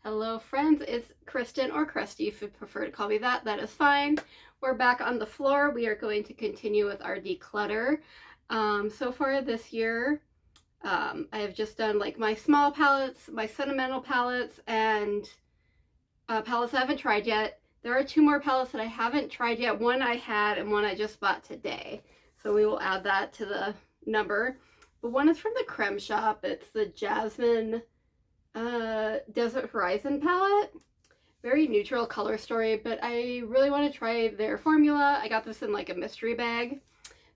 Hello friends, it's Kristen or Krusty if you prefer to call me that, that is fine. We're back on the floor. We are going to continue with our declutter. So far this year, I have just done like my small palettes, my sentimental palettes, and palettes I haven't tried yet. There are two more palettes that I haven't tried yet. One I had and one I just bought today. So we will add that to the number. But one is from the Creme Shop. It's the Jasmine Desert Horizon palette. Very neutral color story, but I really want to try their formula. I got this in like a mystery bag,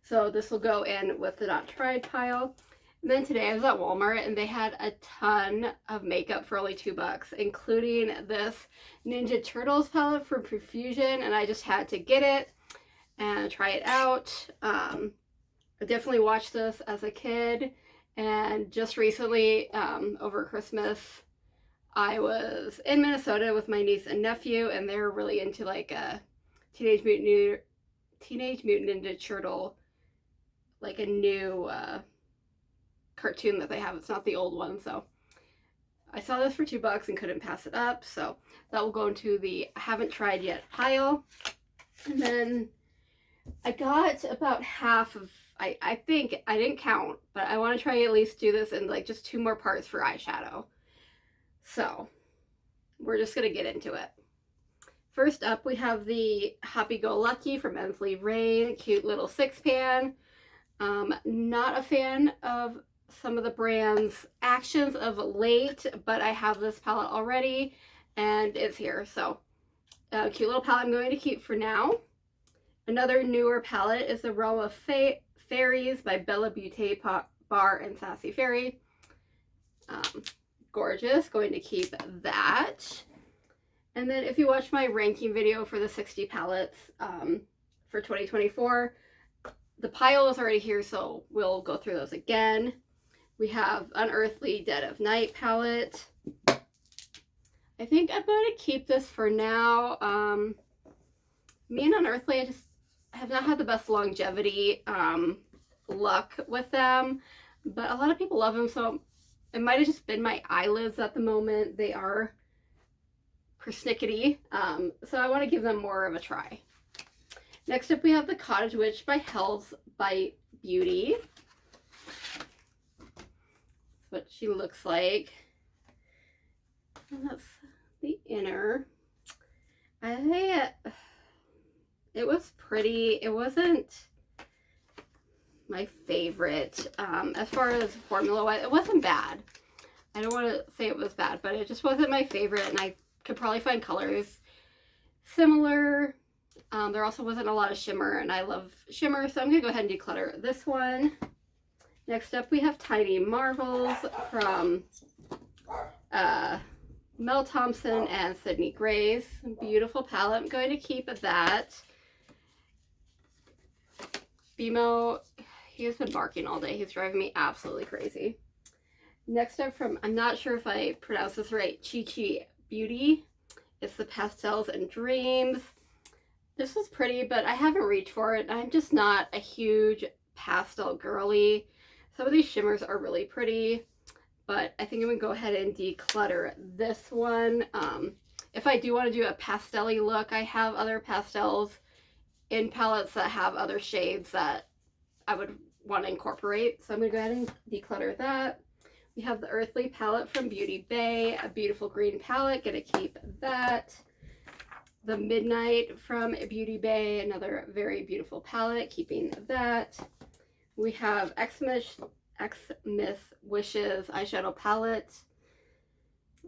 so this will go in with the not tried pile. And then today I was at Walmart and they had a ton of makeup for only $2, including this Ninja Turtles palette from Profusion, and I just had to get it and try it out. I definitely watched this as a kid. And just recently, over Christmas, I was in Minnesota with my niece and nephew, and they're really into like a Teenage Mutant Ninja Turtle, like a new cartoon that they have. It's not the old one, so I saw this for $2 and couldn't pass it up. So that will go into the haven't tried yet pile. And then I got about half of, I think, I didn't count, but I want to try at least do this in like just 2 more parts for eyeshadow. So we're just going to get into it. First up, we have the Happy Go Lucky from Ensley Rain, cute little 6-pan. Not a fan of some of the brand's actions of late, but I have this palette already and it's here. So cute little palette I'm going to keep for now. Another newer palette is the Realm of Fairies by Bella Beauté Bar and Sassy Fairy. Gorgeous, going to keep that. And then if you watch my ranking video for the 60 palettes for 2024, the pile is already here, so we'll go through those again. We have Unearthly Dead of Night palette. I think I'm going to keep this for now. Me and Unearthly, I just have not had the best longevity luck with them, but a lot of people love them, so it might have just been my eyelids at the moment. They are persnickety, so I want to give them more of a try. Next up, we have the Cottage Witch by Hell's Bite Beauty. That's what she looks like. And that's the inner. It was pretty. It wasn't my favorite. As far as formula wise, it wasn't bad. I don't want to say it was bad, but it just wasn't my favorite, and I could probably find colors similar. There also wasn't a lot of shimmer, and I love shimmer, so I'm going to go ahead and declutter this one. Next up, we have Tiny Marvels from Mel Thompson and Sydney Grace. Beautiful palette. I'm going to keep that. BMO, he has been barking all day. He's driving me absolutely crazy. Next up from, I'm not sure if I pronounced this right, Chi Chi Beauty. It's the Pastels and Dreams. This is pretty, but I haven't reached for it. I'm just not a huge pastel girly. Some of these shimmers are really pretty, but I think I'm going to go ahead and declutter this one. If I do want to do a pastel-y look, I have other pastels in palettes that have other shades that I would want to incorporate. So I'm going to go ahead and declutter that. We have the Earthly palette from Beauty Bay, a beautiful green palette. Going to keep that. The Midnight from Beauty Bay, another very beautiful palette. Keeping that. We have Xmas Wishes eyeshadow palette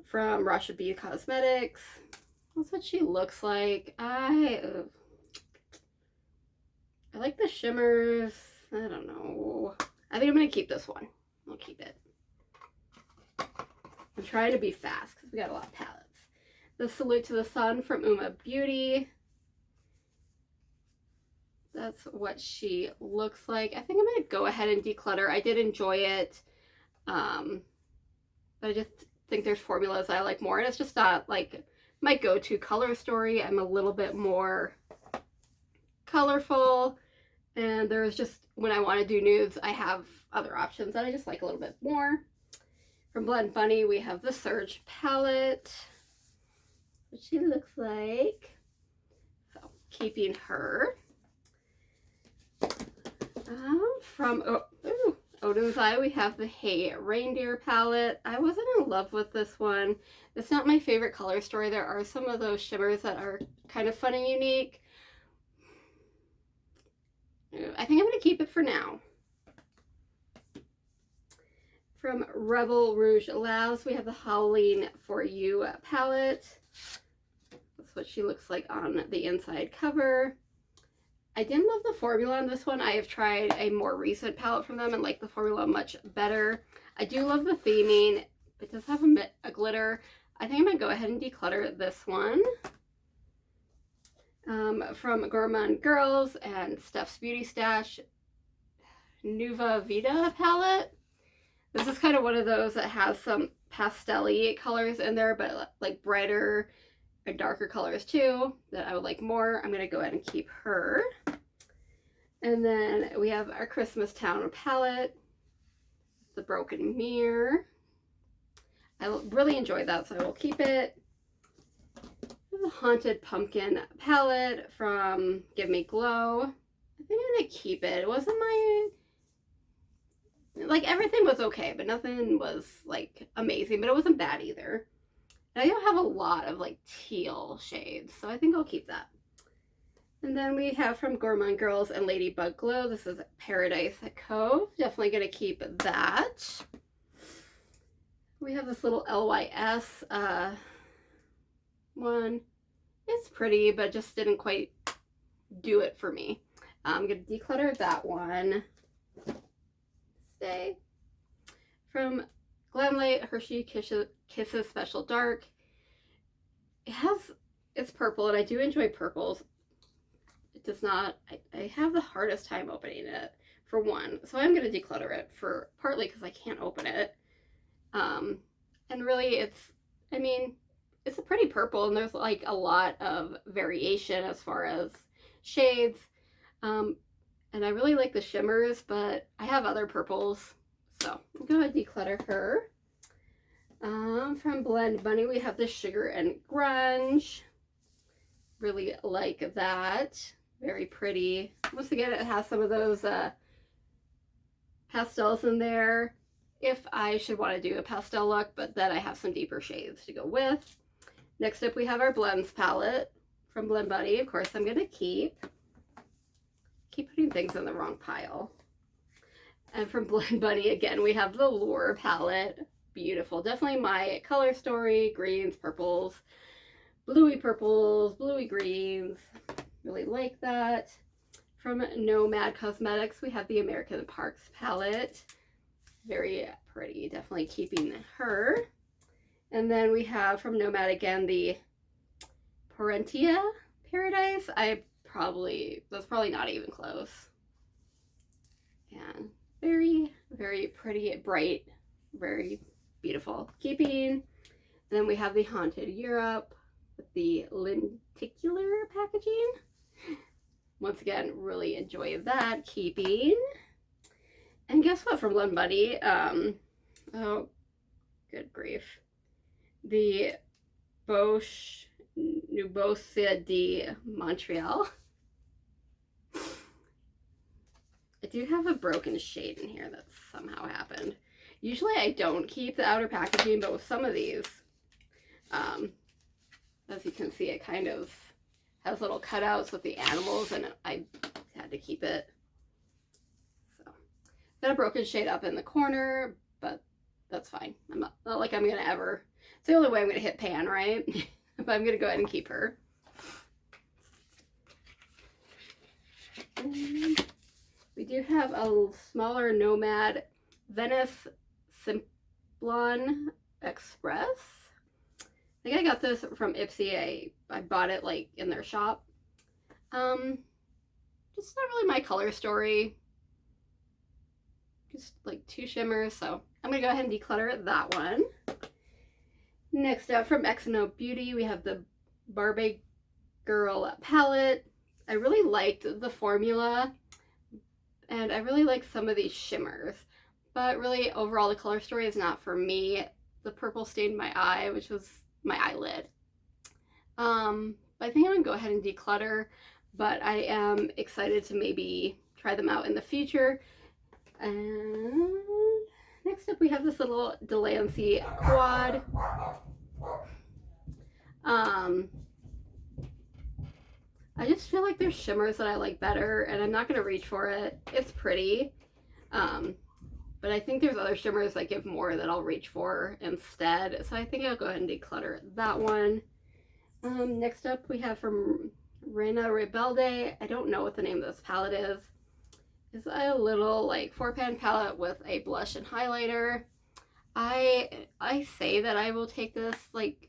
from Russia Bee Cosmetics. That's what she looks like. I like the shimmers. I don't know. I think I'm going to keep this one. I'll keep it. I'm trying to be fast because we got a lot of palettes. The Salute to the Sun from Uma Beauty. That's what she looks like. I think I'm going to go ahead and declutter. I did enjoy it. But I just think there's formulas I like more. And it's just not like my go-to color story. I'm a little bit more colorful. And there's just, when I want to do nudes, I have other options that I just like a little bit more. From Blend Bunny, we have the Surge palette. what she looks like. So keeping her. From Odin's Eye, we have the Hey Reindeer palette. I wasn't in love with this one. It's not my favorite color story. There are some of those shimmers that are kind of fun and unique. I think I'm going to keep it for now. From Rebel Rouge Labs, we have the Howling For You palette. That's what she looks like on the inside cover. I didn't love the formula on this one. I have tried a more recent palette from them and like the formula much better. I do love the theming. It does have a glitter. I think I'm going to go ahead and declutter this one. From Gourmand Girls and Steph's Beauty Stash, Nuva Vita palette. This is kind of one of those that has some pastel-y colors in there, but like brighter and darker colors too that I would like more. I'm going to go ahead and keep her. And then we have our Christmas Town palette, the Broken Mirror. I really enjoyed that, so I will keep it. The Haunted Pumpkin palette from Give Me Glow. I think I'm going to keep it. It wasn't my... Like, everything was okay, but nothing was, like, amazing. But it wasn't bad either. And I don't have a lot of, like, teal shades, so I think I'll keep that. And then we have from Gourmand Girls and Ladybug Glow. This is Paradise Cove. Definitely going to keep that. We have this little LYS one. It's pretty, but just didn't quite do it for me. I'm going to declutter that one. Stay. From Glamlight, Hershey Kisses Special Dark. It's purple, and I do enjoy purples. It does not, I have the hardest time opening it, for one. So I'm going to declutter it, for partly because I can't open it. And really it's a pretty purple, and there's like a lot of variation as far as shades. And I really like the shimmers, but I have other purples, so I'm going to declutter her. From Blend Bunny, we have the Sugar and Grunge. Really like that. Very pretty. Once again, it has some of those pastels in there, if I should want to do a pastel look, but then I have some deeper shades to go with. Next up, we have our Blends palette from Blend Bunny. Of course, I'm going to keep putting things in the wrong pile. And from Blend Bunny, again, we have the Lure palette. Beautiful. Definitely my color story. Greens, purples, bluey greens. Really like that. From Nomad Cosmetics, we have the American Parks palette. Very pretty. Definitely keeping her. And then we have from Nomad again the Parentia Paradise. That's probably not even close. And very, very pretty, bright, very beautiful. Keeping. And then we have the Haunted Europe with the lenticular packaging. Once again, really enjoy that. Keeping. And guess what from Blend Bunny? Oh, good grief. The Bosch Nubosia de Montreal. I do have a broken shade in here that somehow happened. Usually I don't keep the outer packaging, but with some of these, as you can see, it kind of has little cutouts with the animals, and I had to keep it. So, got a broken shade up in the corner, but that's fine. I'm not like I'm gonna ever. It's the only way I'm gonna hit pan, right? But I'm gonna go ahead and keep her. And we do have a smaller Nomad Venice Simplon Express. I think I got this from Ipsy. I bought it like in their shop. Just not really my color story. Just like two shimmers, so I'm gonna go ahead and declutter that one. Next up from Exono Beauty, we have the Barbie Girl palette. I really liked the formula, and I really like some of these shimmers, but really overall the color story is not for me. The purple stained my eye, which was my eyelid. I think I'm gonna go ahead and declutter, but I am excited to maybe try them out in the future. And next up we have this little Delancey quad. I just feel like there's shimmers that I like better, and I'm not gonna reach for it. It's pretty, but I think there's other shimmers that give more that I'll reach for instead. So I think I'll go ahead and declutter that one. Next up we have from Reina Rebelde. I don't know what the name of this palette is. It's a little like 4-pan palette with a blush and highlighter. I say that I will take this like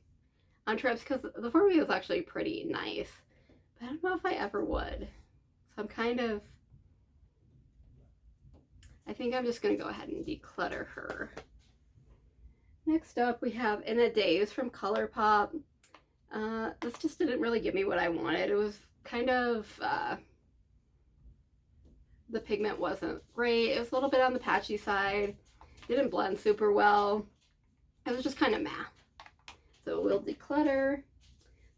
on trips because the formula is actually pretty nice, but I don't know if I ever would. So I think I'm just gonna go ahead and declutter her. Next up we have In a Daze from ColourPop. This just didn't really give me what I wanted. It was kind of, the pigment wasn't great. It was a little bit on the patchy side. Didn't blend super well. It was just kind of meh. So we'll declutter.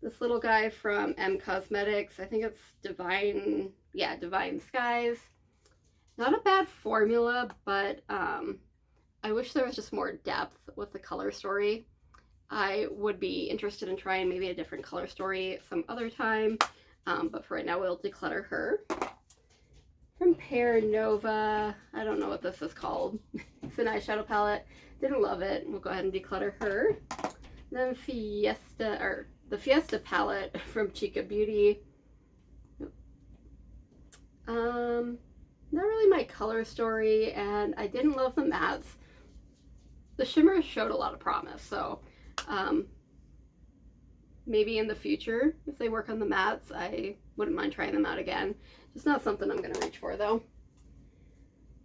This little guy from M Cosmetics. I think it's Divine Skies. Not a bad formula, but I wish there was just more depth with the color story. I would be interested in trying maybe a different color story some other time, but for right now we'll declutter her. From Pear Nova, I don't know what this is called. It's an eyeshadow palette. Didn't love it. We'll go ahead and declutter her. Then the Fiesta palette from Chica Beauty. Not really my color story, and I didn't love the mattes. The shimmer showed a lot of promise, so maybe in the future, if they work on the mattes, I wouldn't mind trying them out again. Just not something I'm going to reach for, though.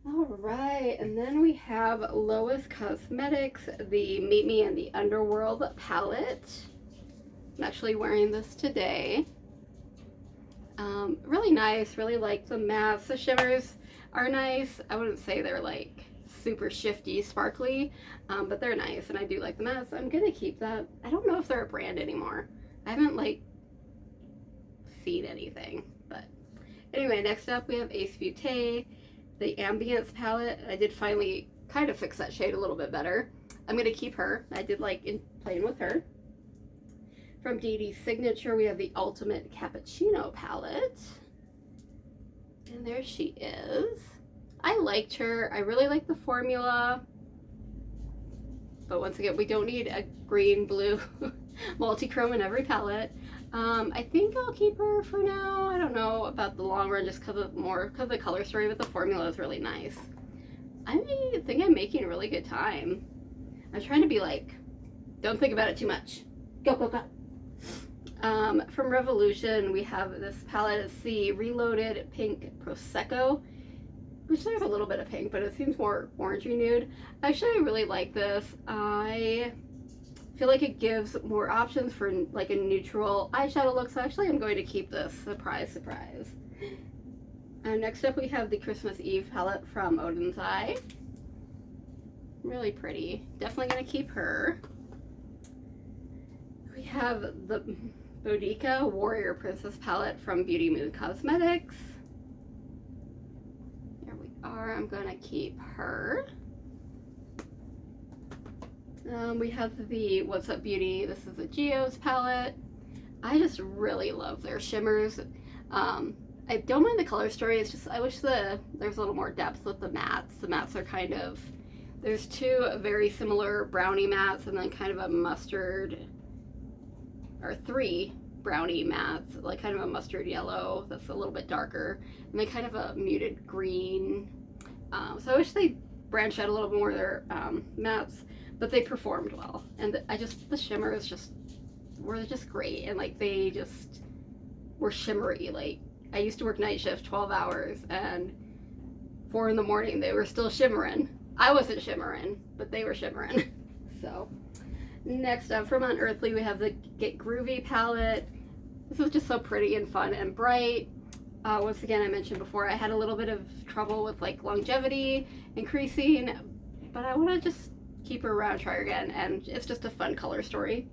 Alright, and then we have Lois Cosmetics, the Meet Me in the Underworld palette. I'm actually wearing this today. Really nice, really like the mattes. The shimmers are nice. I wouldn't say they're like super shifty, sparkly, but they're nice, and I do like the mattes. I'm gonna keep that. I don't know if they're a brand anymore. I haven't like seen anything, but anyway, next up we have Ace Beauté, the Ambience palette. I did finally kind of fix that shade a little bit better. I'm gonna keep her. I did like playing with her. From DD Signature, we have the Ultimate Cappuccino palette. And there she is. I liked her. I really like the formula. But once again, we don't need a green, blue, multi-chrome in every palette. I think I'll keep her for now. I don't know about the long run just because of the color story, but the formula is really nice. I think I'm making a really good time. I'm trying to be like, don't think about it too much. Go, go, go. From Revolution, we have this palette. It's the Reloaded Pink Prosecco, which there's a little bit of pink, but it seems more orangey nude. Actually, I really like this. I feel like it gives more options for like a neutral eyeshadow look, so actually I'm going to keep this. Surprise, surprise. And next up we have the Christmas Eve palette from Odin's Eye. Really pretty. Definitely going to keep her. We have the Boudica Warrior Princess palette from Beauty Mood Cosmetics. There we are. I'm going to keep her. We have the What's Up Beauty. This is the Geo's palette. I just really love their shimmers. I don't mind the color story. It's just I wish there's a little more depth with the mattes. The mattes are kind of, there's two very similar brownie mattes and then kind of a mustard, or three brownie mattes, like kind of a mustard yellow that's a little bit darker, and then kind of a muted green. So I wish they branched out a little more of their mattes, but they performed well. And the shimmers were just great, and like they just were shimmery. Like I used to work night shift 12 hours, and 4 in the morning they were still shimmering. I wasn't shimmering, but they were shimmering. So next up from Unearthly, we have the Get Groovy palette. This is just so pretty and fun and bright. Once again, I mentioned before, I had a little bit of trouble with like longevity increasing, but I want to just keep her around, try her again, and it's just a fun color story.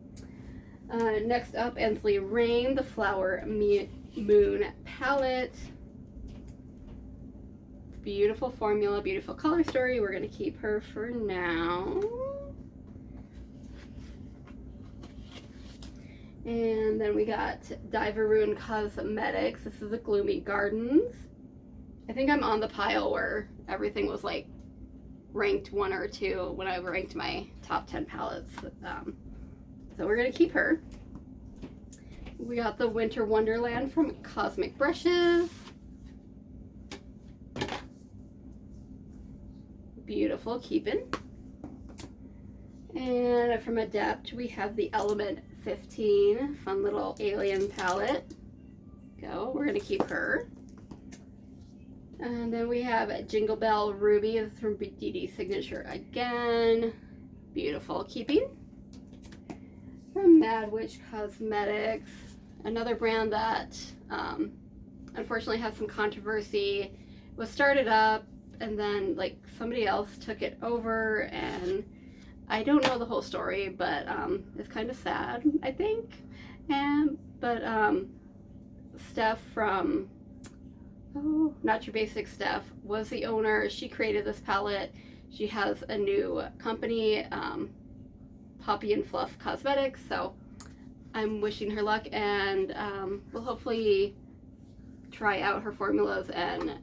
Next up, Ensley Rain, the Flower Moon palette. Beautiful formula, beautiful color story. We're going to keep her for now. And then we got Diveroon Cosmetics. This is the Gloomy Gardens. I think I'm on the pile where everything was like ranked 1 or 2 when I ranked my top 10 palettes. So we're going to keep her. We got the Winter Wonderland from Cosmic Brushes. Beautiful, keeping. And from Adept, we have the Element 15, fun little alien palette. Go, we're gonna keep her. And then we have Jingle Bell Ruby, this is from DD Signature again. Beautiful, keeping. From Mad Witch Cosmetics, another brand that unfortunately has some controversy. It was started up and then like somebody else took it over, and I don't know the whole story, but it's kind of sad, I think. But Steph from Not Your Basic Steph was the owner. She created this palette. She has a new company, Poppy and Fluff Cosmetics, so I'm wishing her luck, and we'll hopefully try out her formulas and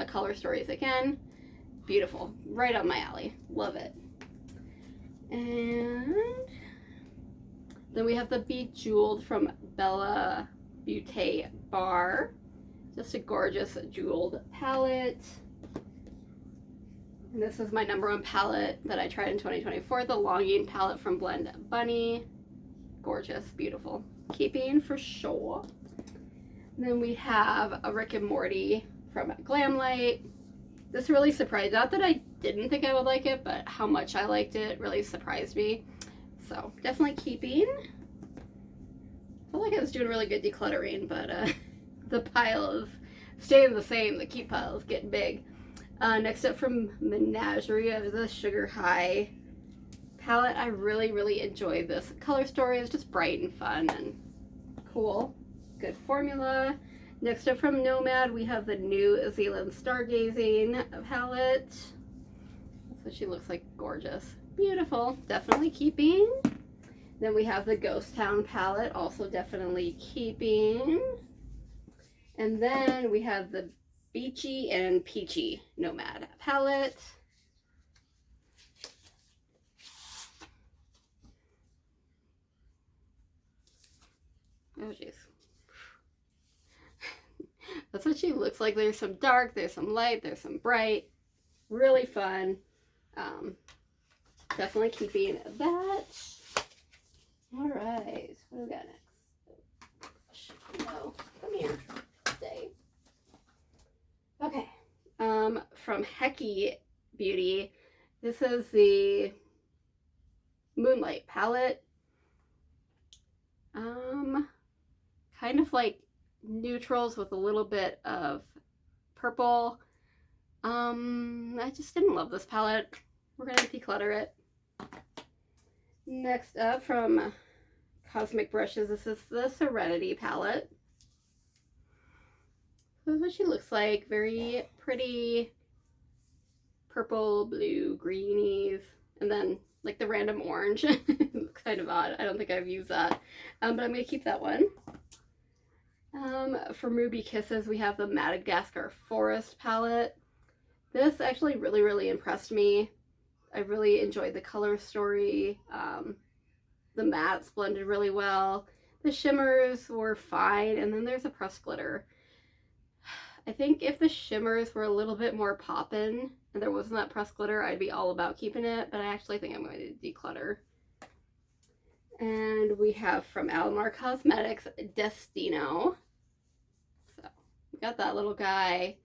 color stories again. Beautiful, right up my alley, love it. And then we have the Bejeweled from Bella Beauté Bar. Just a gorgeous jeweled palette. And this is my #1 palette that I tried in 2024, the Longing palette from Blend Bunny. Gorgeous, beautiful. Keeping for sure. And then we have a Rick and Morty from Glamlight. This really surprised, not that I didn't think I would like it, but how much I liked it really surprised me. So definitely keeping. I felt like I was doing really good decluttering, but the pile is staying the same. The keep pile is getting big. Next up from Menagerie is the Sugar High palette. I really enjoyed this color story. It's just bright and fun and cool. Good formula. Next up from Nomad, we have the New Zealand Stargazing palette. That's what she looks like, gorgeous. Beautiful, definitely keeping. Then we have the Ghost Town palette, also definitely keeping. And then we have the Beachy and Peachy Nomad palette. Oh jeez. That's what she looks like. There's some dark, there's some light, there's some bright. Really fun. Definitely keeping that. All right, what do we got next? No, come here. Stay. Okay. From Hecky Beauty, this is the Moonlight palette. Kind of like neutrals with a little bit of purple. I just didn't love this palette. We're gonna declutter it. Next up from Cosmic Brushes, this is the Serenity palette. This is what she looks like. Very pretty purple, blue, greenies, and then like the random orange. Looks kind of odd. I don't think I've used that, but I'm gonna keep that one. From Ruby Kisses, we have the Madagascar Forest palette. This actually really impressed me. I really enjoyed the color story. The mattes blended really well. The shimmers were fine, and then there's a pressed glitter. I think if the shimmers were a little bit more poppin' and there wasn't that pressed glitter, I'd be all about keeping it, but I actually think I'm going to declutter. And we have from Alamar Cosmetics, Destino. So we got that little guy.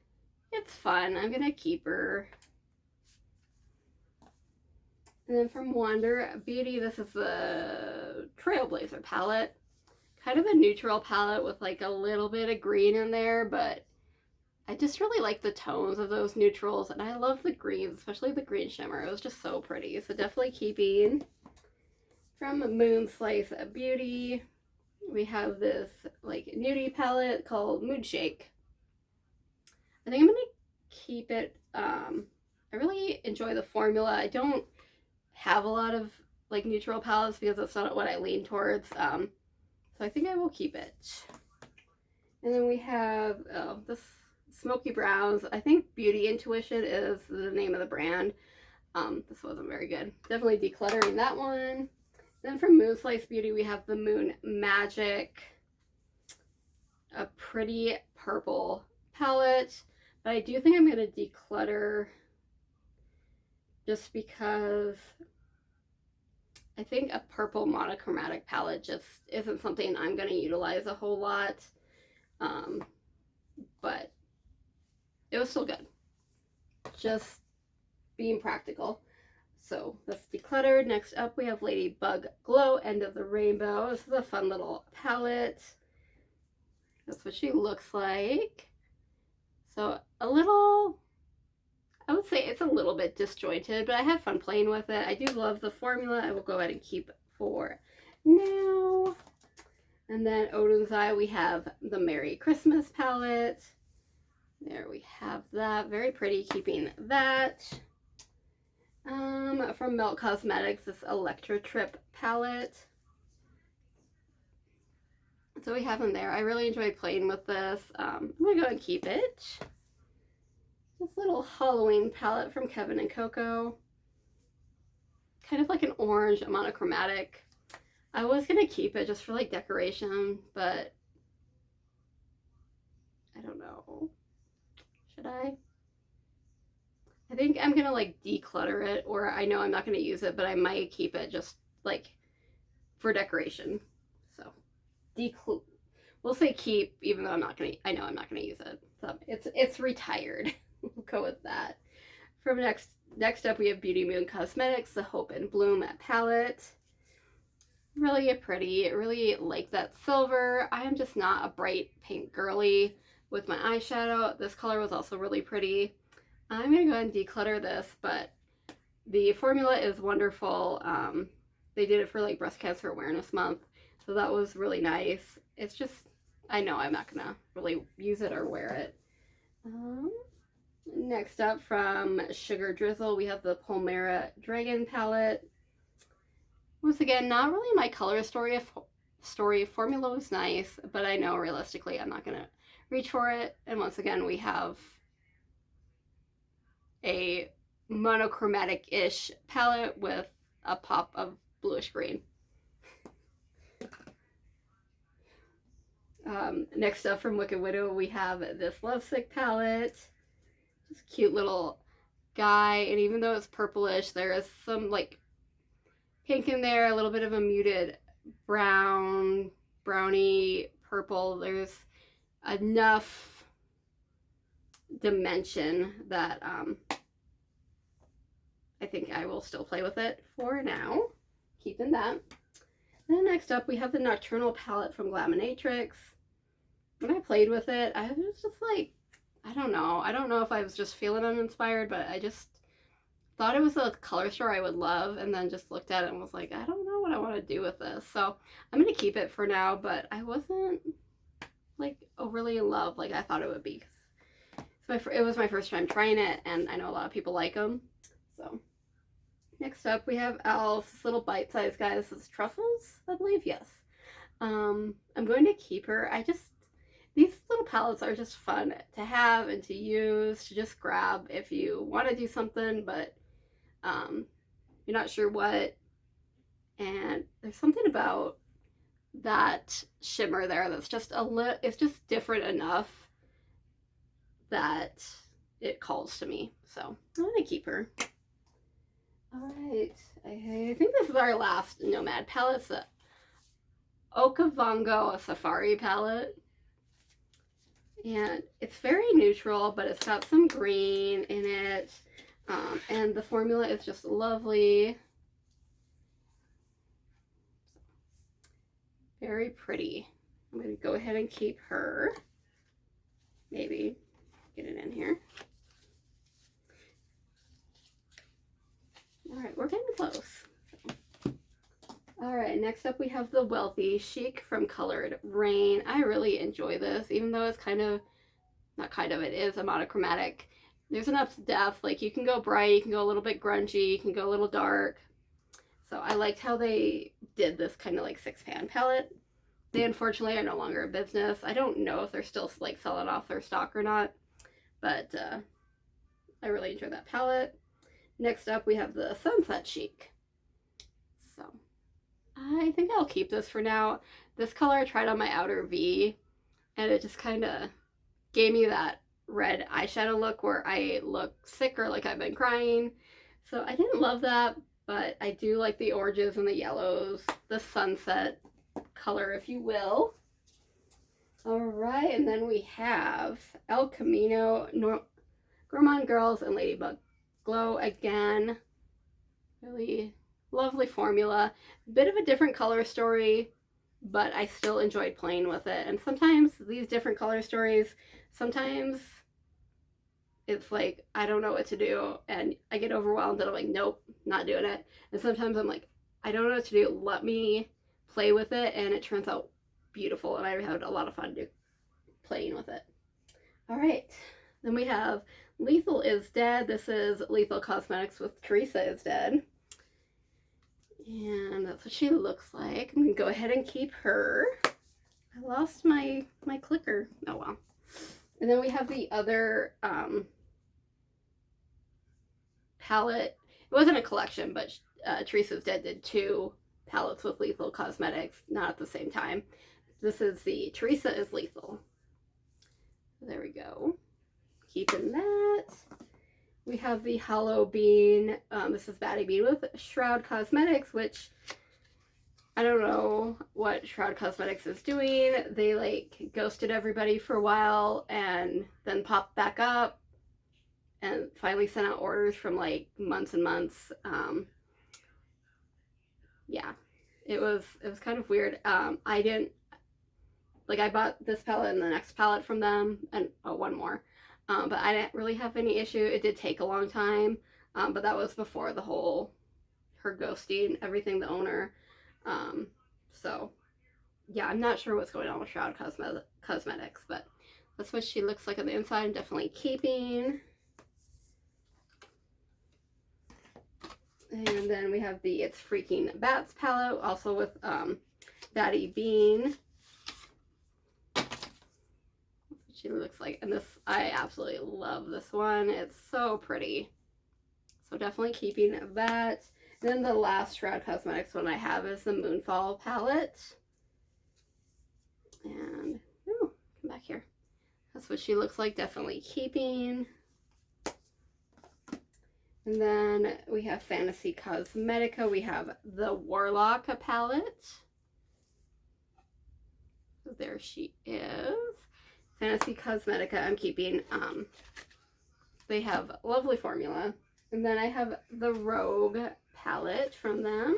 It's fun. I'm gonna keep her. And then from Wander Beauty, this is the Trailblazer palette. Kind of a neutral palette with like a little bit of green in there, but I just really like the tones of those neutrals, and I love the greens, especially the green shimmer. It was just so pretty, so definitely keeping. From Moon Slice Beauty, we have this like nudie palette called Mood Shake. I think I'm gonna keep it. I really enjoy the formula. I don't have a lot of like neutral palettes because that's not what I lean towards. So I think I will keep it. And then we have this Smoky Browns. I think Beauty Intuition is the name of the brand. This wasn't very good. Definitely decluttering that one. Then from Moon Slice Beauty, we have the Moon Magic, a pretty purple palette. But I do think I'm going to declutter just because I think a purple monochromatic palette just isn't something I'm going to utilize a whole lot. But it was still good. Just being practical. So that's decluttered. Next up we have Ladybug Glow, End of the Rainbow. This is a fun little palette. That's what she looks like. So a little, I would say it's a little bit disjointed, but I had fun playing with it. I do love the formula. I will go ahead and keep it for now. And then Odin's Eye, we have the Merry Christmas palette. There we have that. Very pretty, keeping that. From Melt Cosmetics, this Electra Trip palette. So we have them there. I really enjoy playing with this. I'm going to go and keep it. This little Halloween palette from Kevin and Coco. Kind of like an orange monochromatic. I was going to keep it just for like decoration, but I don't know. Should I? I think I'm going to like declutter it, or I know I'm not going to use it, but I might keep it just like for decoration. So we'll say keep, even though I know I'm not going to use it. So it's retired. We'll go with that. From next up, we have Beauty Moon Cosmetics, the Hope and Bloom palette. Really pretty. I really like that silver. I am just not a bright pink girly with my eyeshadow. This color was also really pretty. I'm going to go ahead and declutter this, but the formula is wonderful. They did it for like Breast Cancer Awareness Month, so that was really nice. It's just, I know I'm not going to really use it or wear it. Next up, from Sugar Drizzle, we have the Palmera Dragon palette. Once again, not really my color story. Formula was nice, but I know realistically I'm not going to reach for it. And once again, we have a monochromatic-ish palette with a pop of bluish green. Next up, from Wicked Widow, we have this Lovesick palette. Just cute little guy, and even though it's purplish, there is some like pink in there, a little bit of a muted brownie purple. There's enough dimension that I think I will still play with it for now. Keeping that. Then next up, we have the Nocturnal palette from Glaminatrix. When I played with it, I was just like, I don't know if I was just feeling uninspired, but I just thought it was a color store I would love, and then just looked at it and was like, I don't know what I want to do with this. So I'm going to keep it for now, but I wasn't like overly in love like I thought it would be. It was my first time trying it, and I know a lot of people like them. So next up, we have Elf, this little bite-sized guy. This is Truffles, I believe. Yes. I'm going to keep her. These little palettes are just fun to have and to use, to just grab if you want to do something, but you're not sure what. And there's something about that shimmer there that's just it's just different enough that it calls to me. So I'm going to keep her. All right. I think this is our last Nomad palette. It's the Okavango Safari palette. And it's very neutral, but it's got some green in it. And the formula is just lovely. Very pretty. I'm going to go ahead and keep her. Maybe get it in here. All right, we're getting close. All right, next up we have the Wealthy Chic from Colored Rain. I really enjoy this, even though it's kind of, not kind of, it is a monochromatic. There's enough depth, like you can go bright, you can go a little bit grungy, you can go a little dark. So I liked how they did this kind of like 6-pan palette. They unfortunately are no longer a business. I don't know if they're still like selling off their stock or not, but I really enjoy that palette. Next up we have the Sunset Chic. So I think I'll keep this for now. This color I tried on my outer V, and it just kind of gave me that red eyeshadow look where I look sick or like I've been crying. So I didn't love that, but I do like the oranges and the yellows, the sunset color, if you will. All right, and then we have El Camino, Gourmand Girls, and Ladybug Glow again. Really lovely formula. Bit of a different color story, but I still enjoyed playing with it. And sometimes these different color stories, sometimes it's like, I don't know what to do, and I get overwhelmed and I'm like, nope, not doing it. And sometimes I'm like, I don't know what to do, let me play with it, and it turns out beautiful, and I had a lot of fun playing with it. All right, then we have Lethal is Dead. This is Lethal Cosmetics with Teresa is Dead. And that's what she looks like. I'm gonna go ahead and keep her. I lost my clicker. Oh well. And then we have the other palette. It wasn't a collection, but Teresa's Dead did 2 palettes with Lethal Cosmetics, not at the same time. This is the Teresa is Lethal. There we go. Keeping that. We have the Hollow Bean. This is Batty Bean with Shroud Cosmetics, which I don't know what Shroud Cosmetics is doing. They like ghosted everybody for a while and then popped back up and finally sent out orders from like months and months. Yeah, it was kind of weird. I didn't, like, I bought this palette and the next palette from them, and one more. But I didn't really have any issue. It did take a long time, but that was before the whole, her ghosting, everything, the owner. So, yeah, I'm not sure what's going on with Shroud Cosmetics, but that's what she looks like on the inside. I'm definitely keeping. And then we have the It's Freaking Bats palette, also with Batty Bean. She looks like, and this, I absolutely love this one. It's so pretty. So definitely keeping that. And then the last Shroud Cosmetics one I have is the Moonfall palette. And, oh, come back here. That's what she looks like, definitely keeping. And then we have Fantasy Cosmetica. We have the Warlock palette. So there she is. Fantasy Cosmetica, I'm keeping. They have lovely formula. And then I have the Rogue palette from them.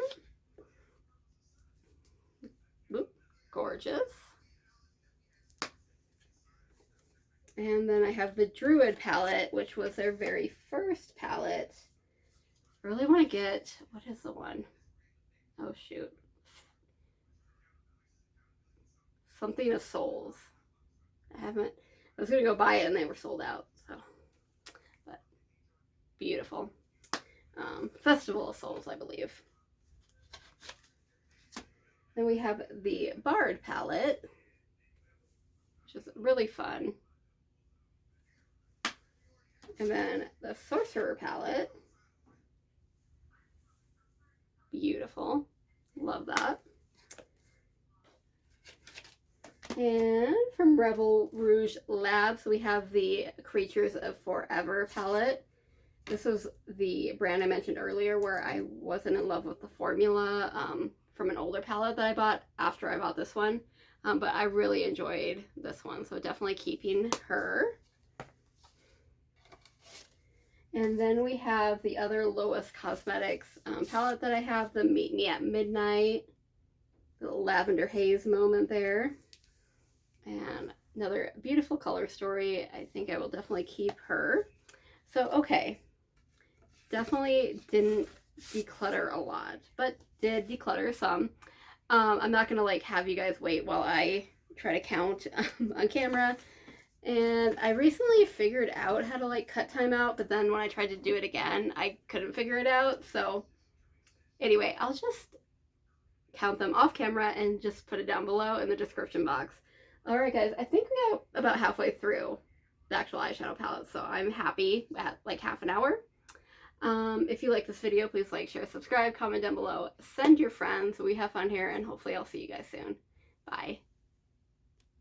Oop, gorgeous. And then I have the Druid palette, which was their very first palette. I really want to get, what is the one? Oh shoot. Something of Souls. I was going to go buy it and they were sold out, so, but beautiful. Festival of Souls, I believe. Then we have the Bard palette, which is really fun. And then the Sorcerer palette. Beautiful. Love that. And from Rebel Rouge Labs, we have the Creatures of Forever palette. This was the brand I mentioned earlier where I wasn't in love with the formula from an older palette that I bought after I bought this one. But I really enjoyed this one, so definitely keeping her. And then we have the other Lois Cosmetics palette that I have, the Meet Me at Midnight. The lavender haze moment there. And another beautiful color story. I think I will definitely keep her. So, okay. Definitely didn't declutter a lot, but did declutter some. I'm not gonna like have you guys wait while I try to count on camera. And I recently figured out how to like cut time out, but then when I tried to do it again, I couldn't figure it out. So anyway, I'll just count them off camera and just put it down below in the description box. Alright guys, I think we got about halfway through the actual eyeshadow palette, so I'm happy at like half an hour. If you like this video, please like, share, subscribe, comment down below, send your friends. We have fun here, and hopefully I'll see you guys soon. Bye.